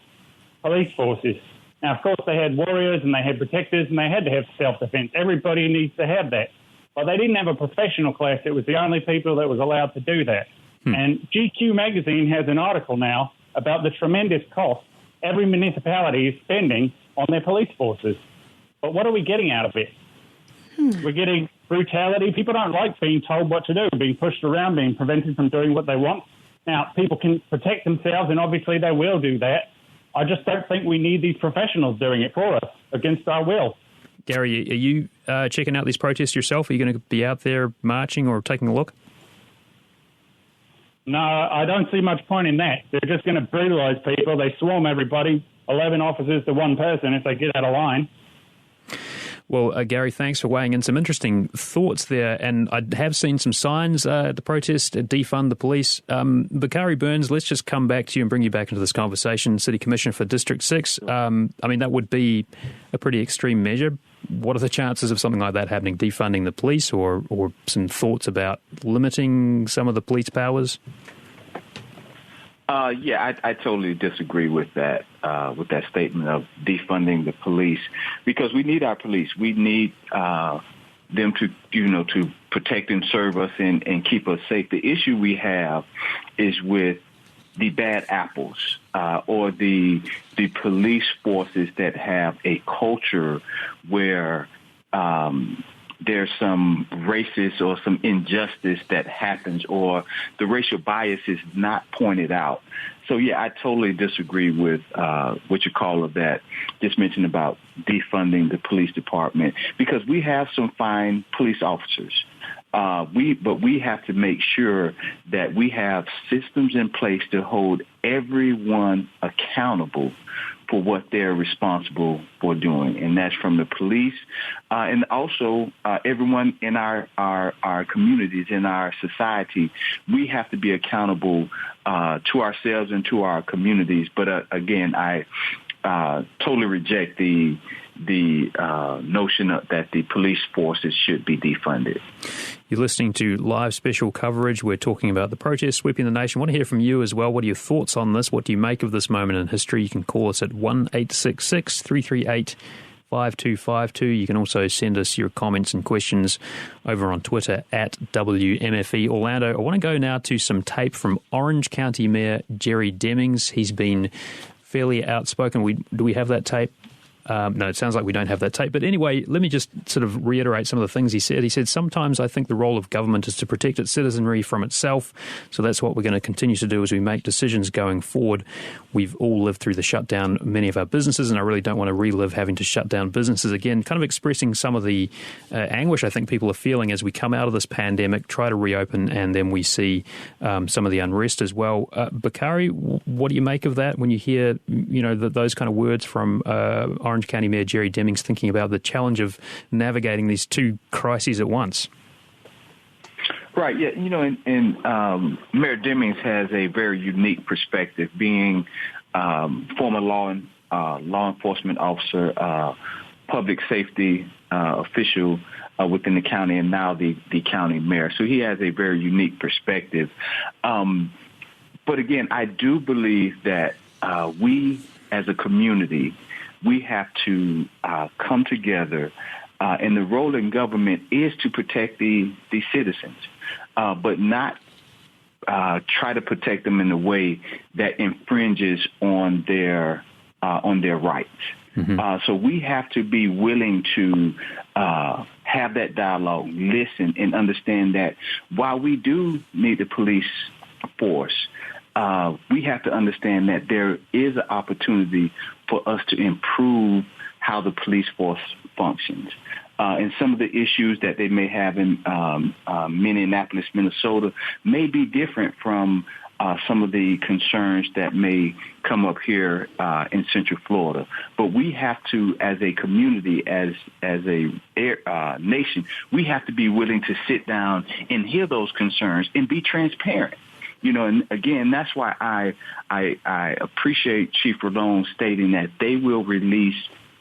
police forces. Now, of course, they had warriors and they had protectors and they had to have self-defense. Everybody needs to have that. But they didn't have a professional class. It was the only people that was allowed to do that. And GQ magazine has an article now about the tremendous cost every municipality is spending on their police forces. But what are we getting out of it? We're getting brutality. People don't like being told what to do, being pushed around, being prevented from doing what they want. Now, people can protect themselves, and obviously they will do that. I just don't think we need these professionals doing it for us against our will. Gary, are you checking out these protests yourself? Are you going to be out there marching or taking a look? No, I don't see much point in that. They're just going to brutalise people. They swarm everybody, 11 officers to 1 person if they get out of line. Well, Gary, thanks for weighing in. Some interesting thoughts there, and I have seen some signs at the protest, defund the police. Bakari Burns, let's just come back to you and bring you back into this conversation. City Commissioner for District 6. That would be a pretty extreme measure. What are the chances of something like that happening, defunding the police, or some thoughts about limiting some of the police powers? I totally disagree with that statement of defunding the police, because we need our police. We need them to protect and serve us and keep us safe. The issue we have is with the bad apples or the police forces that have a culture where there's some racist or some injustice that happens, or the racial bias is not pointed out. So, I totally disagree with what you call of that, just mentioned about defunding the police department, because we have some fine police officers. But we have to make sure that we have systems in place to hold everyone accountable for what they're responsible for doing. And that's from the police and also everyone in our communities, in our society. We have to be accountable to ourselves and to our communities. But again, I totally reject the notion that the police forces should be defunded. You're listening to live special coverage. We're talking about the protests sweeping the nation. I want to hear from you as well. What are your thoughts on this? What do you make of this moment in history? You can call us at 1-866-338-5252. You can also send us your comments and questions over on Twitter at WMFE Orlando. I want to go now to some tape from Orange County Mayor Jerry Demings. He's been fairly outspoken. Do we have that tape? No, it sounds like we don't have that tape. But anyway, let me just sort of reiterate some of the things he said. He said, sometimes I think the role of government is to protect its citizenry from itself. So that's what we're going to continue to do as we make decisions going forward. We've all lived through the shutdown, many of our businesses, and I really don't want to relive having to shut down businesses again, kind of expressing some of the anguish I think people are feeling as we come out of this pandemic, try to reopen, and then we see some of the unrest as well. Bakari, what do you make of that when you hear, those kind of words from Orange County Mayor Jerry Demings thinking about the challenge of navigating these two crises at once? Right, yeah, and Mayor Demings has a very unique perspective, being former law enforcement officer, public safety official within the county, and now the county mayor. So he has a very unique perspective. But again, I do believe that we as a community, we have to come together, and the role in government is to protect the citizens, but not try to protect them in a way that infringes on their on their rights. So we have to be willing to have that dialogue, listen, and understand that while we do need the police force, we have to understand that there is an opportunity for us to improve how the police force functions. And some of the issues that they may have in Minneapolis, Minnesota, may be different from some of the concerns that may come up here in Central Florida. But we have to, as a community, as a nation, we have to be willing to sit down and hear those concerns and be transparent. And again, that's why I appreciate Chief Rolone stating that they will release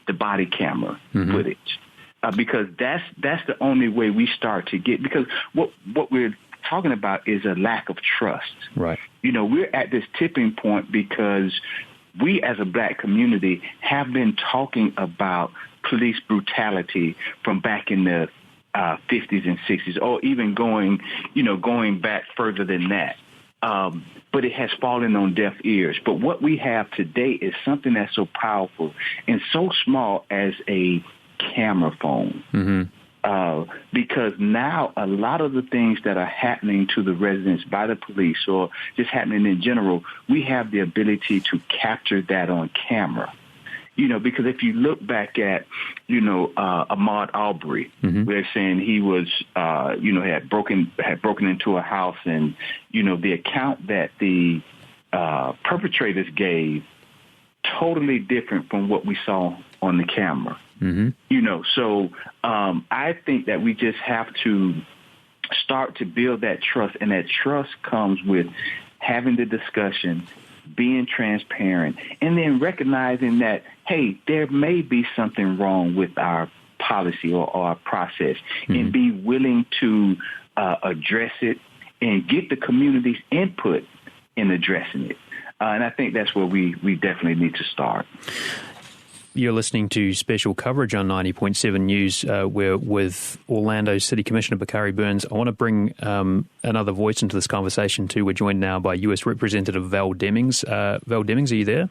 the body camera footage, because that's the only way we start to get, because what we're talking about is a lack of trust. Right. We're at this tipping point because we as a black community have been talking about police brutality from back in the 50s and 60s, or even going back further than that. But it has fallen on deaf ears. But what we have today is something that's so powerful and so small as a camera phone. Because now a lot of the things that are happening to the residents by the police, or just happening in general, we have the ability to capture that on camera. Because if you look back at, Ahmaud Arbery, they're saying he was, had broken into a house, and, the account that the perpetrators gave, totally different from what we saw on the camera. So I think that we just have to start to build that trust, and that trust comes with having the discussion, being transparent, and then recognizing that, hey, there may be something wrong with our policy or our process, and be willing to address it and get the community's input in addressing it. And I think that's where we definitely need to start. You're listening to special coverage on 90.7 News. We're with Orlando City Commissioner Bakari Burns. I want to bring another voice into this conversation too. We're joined now by U.S. Representative Val Demings. Val Demings, are you there?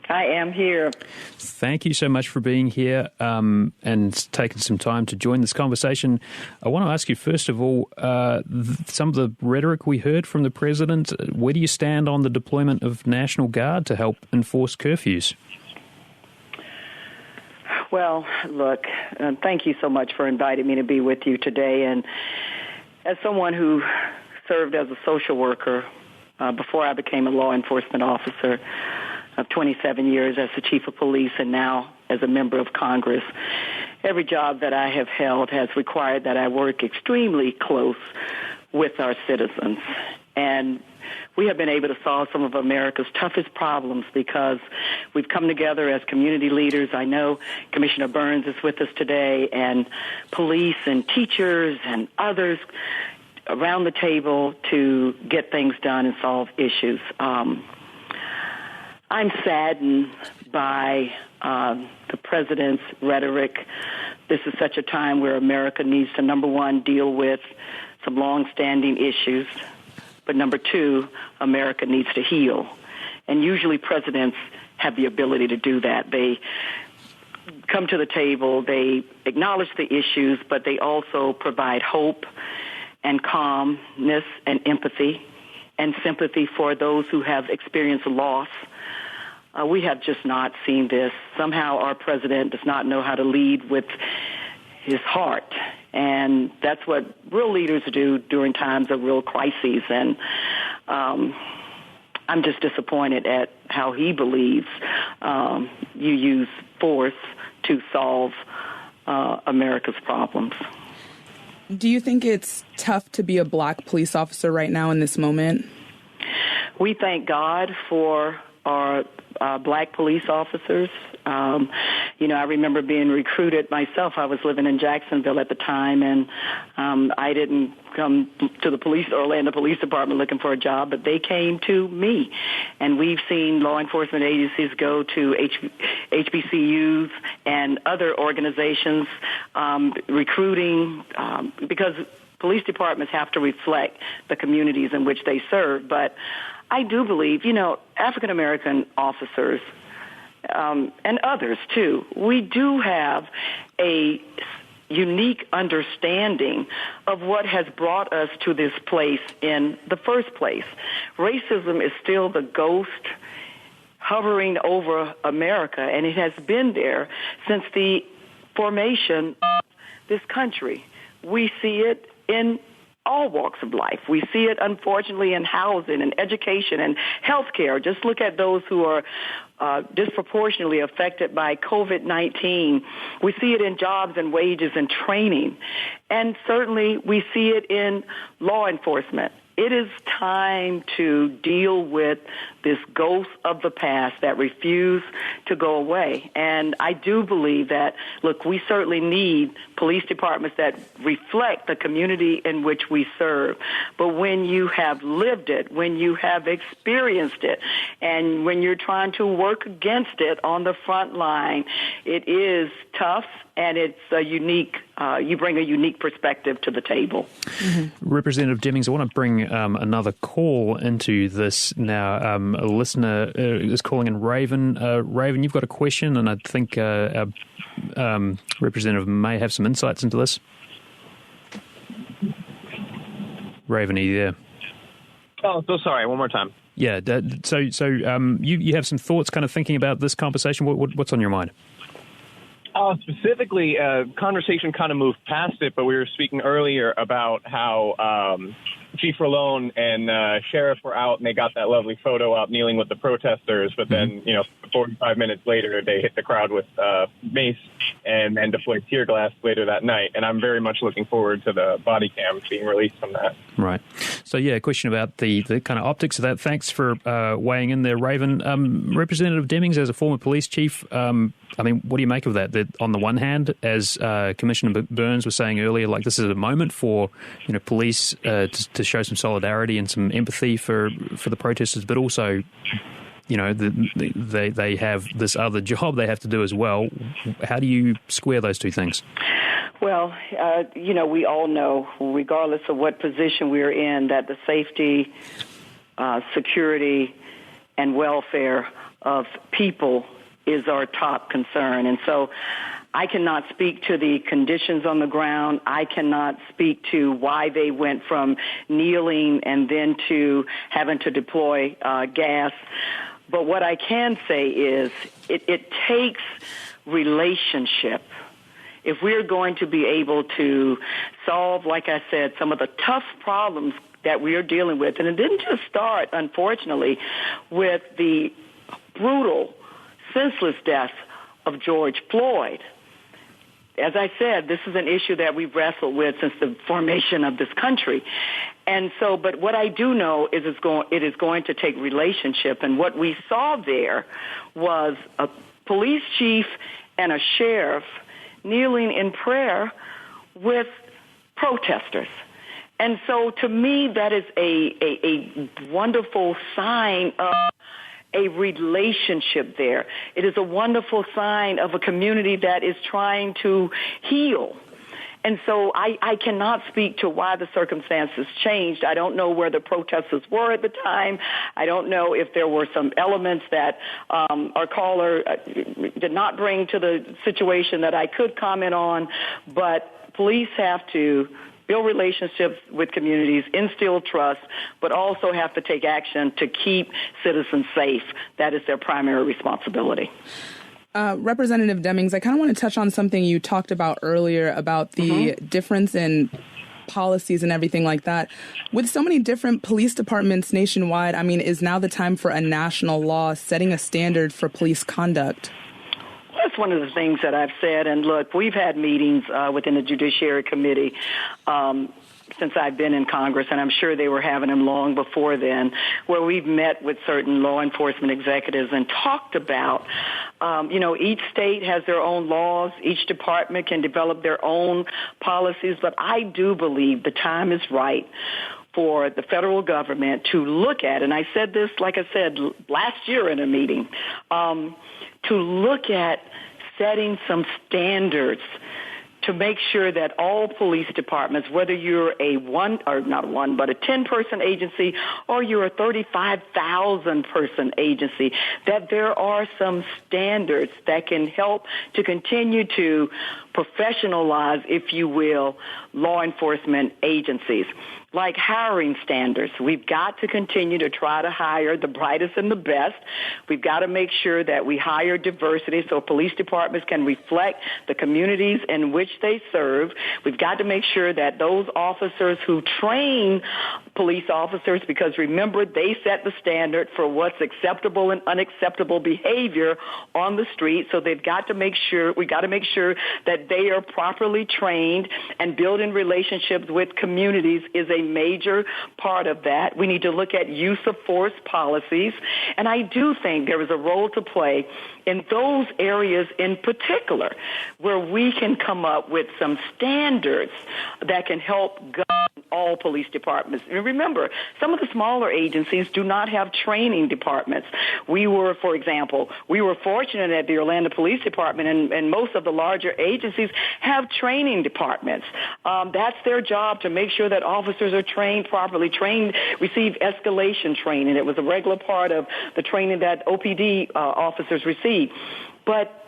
I am here. Thank you so much for being here and taking some time to join this conversation. I want to ask you, first of all, some of the rhetoric we heard from the President. Where do you stand on the deployment of National Guard to help enforce curfews? Well, look, thank you so much for inviting me to be with you today. And as someone who served as a social worker before I became a law enforcement officer of 27 years as the chief of police and now as a member of Congress, every job that I have held has required that I work extremely close with our citizens. And we have been able to solve some of America's toughest problems because we've come together as community leaders. I know Commissioner Burns is with us today, and police and teachers and others around the table to get things done and solve issues. I'm saddened by the President's rhetoric. This is such a time where America needs to, number one, deal with some long-standing issues. But number two, America needs to heal. And usually presidents have the ability to do that. They come to the table, they acknowledge the issues, but they also provide hope and calmness and empathy and sympathy for those who have experienced loss. We have just not seen this. Somehow our president does not know how to lead with his heart. And that's what real leaders do during times of real crises. And I'm just disappointed at how he believes you use force to solve America's problems. Do you think it's tough to be a black police officer right now in this moment? We thank God for our black police officers. I remember being recruited myself. I was living in Jacksonville at the time, and I didn't come to the Orlando Police Department looking for a job, but they came to me. And we've seen law enforcement agencies go to HBCUs and other organizations recruiting because police departments have to reflect the communities in which they serve. But I do believe, African-American officers and others too, we do have a unique understanding of what has brought us to this place in the first place. Racism is still the ghost hovering over America, and it has been there since the formation of this country. We see it in all walks of life. We see it, unfortunately, in housing and education and healthcare. Just look at those who are disproportionately affected by COVID-19. We see it in jobs and wages and training. And certainly we see it in law enforcement. It is time to deal with this ghost of the past that refuse to go away. And I do believe that, look, we certainly need police departments that reflect the community in which we serve. But when you have lived it, when you have experienced it, and when you're trying to work against it on the front line, it is tough, and it's a unique, you bring a unique perspective to the table. Mm-hmm. Representative Demings, I want to bring another call into this now. A listener is calling in, Raven. Raven, you've got a question, and I think our representative may have some insights into this. Raven, are you there? Oh, so sorry. One more time. Yeah. So you have some thoughts, kind of thinking about this conversation. What's on your mind? Specifically, conversation kind of moved past it, but we were speaking earlier about how Chief Rolone and Sheriff were out, and they got that lovely photo up kneeling with the protesters, but then, 45 minutes later, they hit the crowd with mace and then deployed tear gas later that night. And I'm very much looking forward to the body cams being released from that. Right. So, yeah, a question about the kind of optics of that. Thanks for weighing in there, Raven. Representative Demings, as a former police chief, what do you make of that? That on the one hand, as Commissioner Burns was saying earlier, like this is a moment for police to show some solidarity and some empathy for the protesters, but also, they have this other job they have to do as well. How do you square those two things? Well, we all know, regardless of what position we're in, that the safety, security, and welfare of people is our top concern. And so I cannot speak to the conditions on the ground. I cannot speak to why they went from kneeling and then to having to deploy gas. But what I can say is it takes relationship. If we're going to be able to solve, like I said, some of the tough problems that we are dealing with, and it didn't just start, unfortunately, with the brutal, senseless death of George Floyd. As I said, this is an issue that we've wrestled with since the formation of this country. And so, but what I do know is it is going to take relationship. And what we saw there was a police chief and a sheriff kneeling in prayer with protesters. And so to me, that is a wonderful sign of a relationship there. It is a wonderful sign of a community that is trying to heal. And so I cannot speak to why the circumstances changed. I don't know where the protesters were at the time. I don't know if there were some elements that our caller did not bring to the situation that I could comment on. But police have to build relationships with communities, instill trust, but also have to take action to keep citizens safe. That is their primary responsibility. Representative Demings, I kind of want to touch on something you talked about earlier about the difference in policies and everything like that. With so many different police departments nationwide, is now the time for a national law setting a standard for police conduct? That's one of the things that I've said. And look, we've had meetings within the Judiciary Committee since I've been in Congress, and I'm sure they were having them long before then, where we've met with certain law enforcement executives and talked about, each state has their own laws, each department can develop their own policies, but I do believe the time is right for the federal government to look at, and I said this, like I said, last year in a meeting, to look at setting some standards to make sure that all police departments, whether you're a 10-person agency or you're a 35,000-person agency, that there are some standards that can help to continue to professionalize, if you will, law enforcement agencies. Like hiring standards. We've got to continue to try to hire the brightest and the best. We've got to make sure that we hire diversity so police departments can reflect the communities in which they serve. We've got to make sure that those officers who train police officers, because remember, they set the standard for what's acceptable and unacceptable behavior on the street. So we got to make sure that they are properly trained, and building relationships with communities is a major part of that. We need to look at use of force policies, and I do think there is a role to play in those areas in particular where we can come up with some standards that can help govern all police departments. And remember, some of the smaller agencies do not have training departments. For example, we were fortunate at the Orlando Police Department, and most of the larger agencies have training departments. That's their job, to make sure that officers are trained properly, receive escalation training. It was a regular part of the training that OPD officers receive. But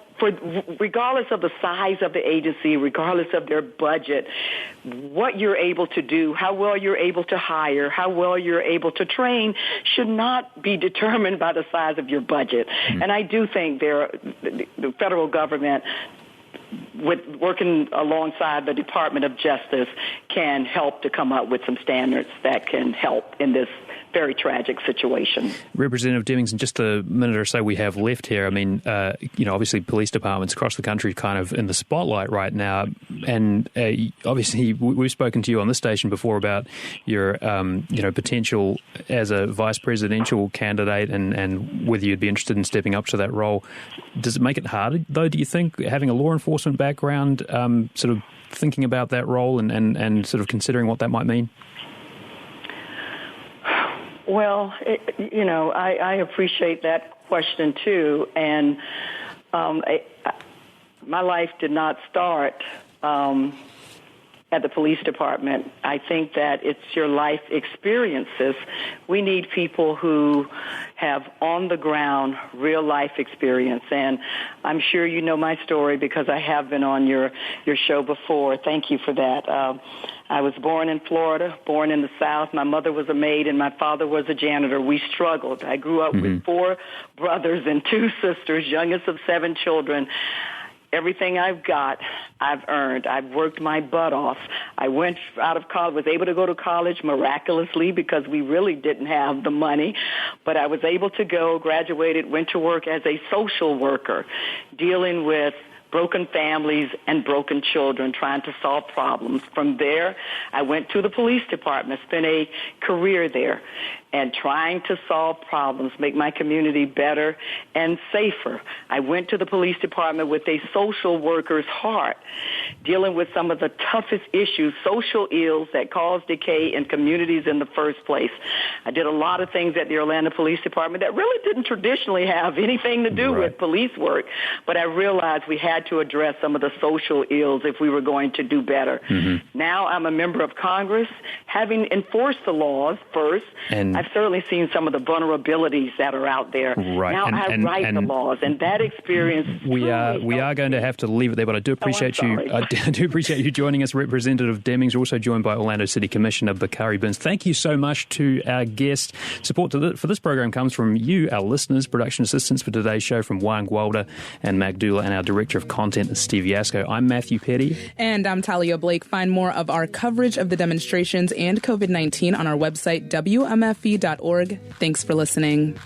regardless of the size of the agency, regardless of their budget, what you're able to do, how well you're able to hire, how well you're able to train should not be determined by the size of your budget. And I do think the federal government, working alongside the Department of Justice, can help to come up with some standards that can help in this very tragic situation. Representative Demings, in just a minute or so we have left here, I mean, obviously police departments across the country kind of in the spotlight right now, and obviously we've spoken to you on this station before about your, potential as a vice presidential candidate and whether you'd be interested in stepping up to that role. Does it make it harder, though, do you think, having a law enforcement background, sort of thinking about that role and sort of considering what that might mean? Well, I appreciate that question, too. And my life did not start at the police department. I think that it's your life experiences. We need people who have on-the-ground, real-life experience. And I'm sure you know my story because I have been on your show before. Thank you for that. I was born in Florida, born in the South. My mother was a maid and my father was a janitor. We struggled. I grew up with 4 brothers and 2 sisters, youngest of 7 children. Everything I've got, I've earned. I've worked my butt off. I went out of college, was able to go to college miraculously because we really didn't have the money. But I was able to go, graduated, went to work as a social worker, dealing with broken families and broken children, trying to solve problems. From there, I went to the police department, spent a career there, and trying to solve problems, make my community better and safer. I went to the police department with a social worker's heart, dealing with some of the toughest issues, social ills that cause decay in communities in the first place. I did a lot of things at the Orlando Police Department that really didn't traditionally have anything to do with police work, but I realized we had to address some of the social ills if we were going to do better. Now I'm a member of Congress, having enforced the laws first. I've certainly seen some of the vulnerabilities that are out there. Now I write the laws, and that experience. We are going to have to leave it there, but I do appreciate I do appreciate you joining us, Representative Demings. We're also joined by Orlando City Commissioner Bakari Burns. Thank you so much to our guest. Support for this program comes from you, our listeners. Production assistance for today's show from Wang Gwalda and Magdula, and our Director of Content is Steve Yasko. I'm Matthew Peddie. And I'm Talia Blake. Find more of our coverage of the demonstrations and COVID-19 on our website, WMFE.org. Thanks for listening.